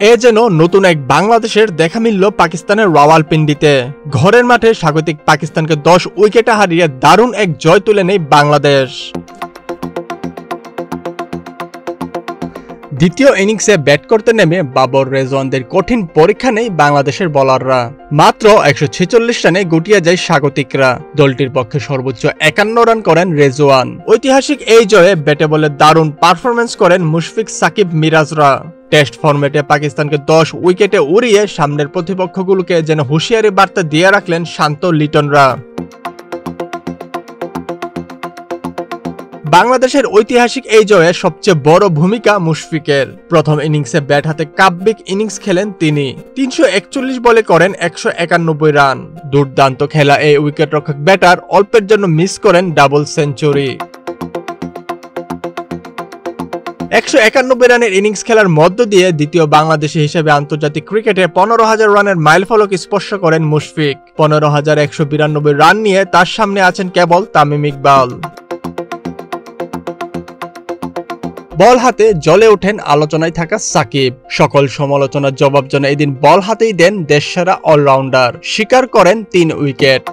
এ যেন নতুন এক বাংলাদেশের দেখা মিলল পাকিস্তানের রাওয়ালপিন্ডিতে। ঘরের মাঠে স্বাগতিক পাকিস্তানকে 10 উইকেটে হারিয়ে দারুণ এক জয় তুলে নেয় বাংলাদেশ। দ্বিতীয় ইনিংসে ব্যাট করতে নেমে বাবর রেজওয়ানদের কঠিন পরীক্ষা নেই বাংলাদেশের বোলাররা। মাত্র 146 রানে গুটিয়ে যায় স্বাগতিকরা। দলটির পক্ষে সর্বোচ্চ 51 রান করেন রেজওয়ান। ঐতিহাসিক এই জয়ে ব্যাটে বলে দারুণ পারফরমেন্স করেন মুশফিক, সাকিব, মিরাজরা। টেস্ট ফরম্যাটে পাকিস্তানকে 10 উইকেটে উড়িয়ে সামনের প্রতিপক্ষগুলোকে যেন হুঁশিয়ারি বার্তা দিয়ে রাখলেন শান্ত লিটনরা। বাংলাদেশের ঐতিহাসিক এই জয়ে সবচেয়ে বড় ভূমিকা মুশফিকের। প্রথম ইনিংসে ব্যাট হাতে কাব্যিক ইনিংস খেলেন তিনি। 341 বলে করেন 191 রান। দুর্দান্ত খেলা এই উইকেটরক্ষক ব্যাটার অল্পের জন্য মিস করেন ডাবল সেঞ্চুরি। 191 রানের ইনিংস খেলার মধ্য দিয়ে দ্বিতীয় বাংলাদেশি হিসেবে আন্তর্জাতিক ক্রিকেটে 15,000 রানের মাইলফলক স্পর্শ করেন মুশফিক। 15,192 রান নিয়ে তার সামনে আছেন কেবল তামিম ইকবাল। বল হাতে জ্বলে ওঠেন আলোচনায় থাকা সাকিব। সকল সমালোচনার জবাব যেন এদিন বল হাতেই দেন দেশসেরা অলরাউন্ডার। শিকার করেন 3 উইকেট।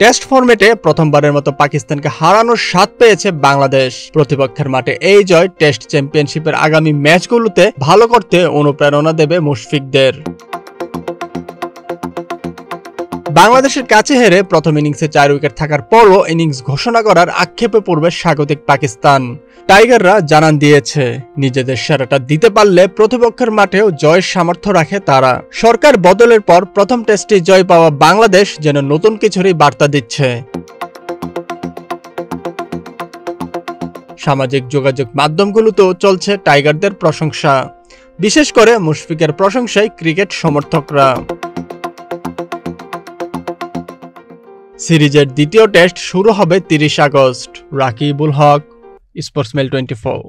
টেস্ট ফরম্যাটে প্রথমবারের মতো পাকিস্তানকে হারানোর স্বাদ পেয়েছে বাংলাদেশ। প্রতিপক্ষের মাঠে এই জয় টেস্ট চ্যাম্পিয়নশিপের আগামী ম্যাচগুলোতে ভালো করতে অনুপ্রেরণা দেবে মুশফিকদের। বাংলাদেশের কাছে হেরে প্রথম ইনিংসে 4 উইকেট থাকার পরও ইনিংস ঘোষণা করার আক্ষেপে পড়বে স্বাগতিক পাকিস্তান। টাইগাররা জানান দিয়েছে, নিজেদের সেরাটা দিতে পারলে প্রতিপক্ষের মাঠেও জয়ের সামর্থ্য রাখে তারা। সরকার বদলের পর প্রথম টেস্টে জয় পাওয়া বাংলাদেশ যেন নতুন কিছুরই বার্তা দিচ্ছে। সামাজিক যোগাযোগ মাধ্যমগুলোতেও চলছে টাইগারদের প্রশংসা। বিশেষ করে মুশফিকের প্রশংসায় ক্রিকেট সমর্থকরা। সিরিজের দ্বিতীয় টেস্ট শুরু হবে 30 আগস্ট। রাকিবুল হক, স্পোর্টসমেল 24।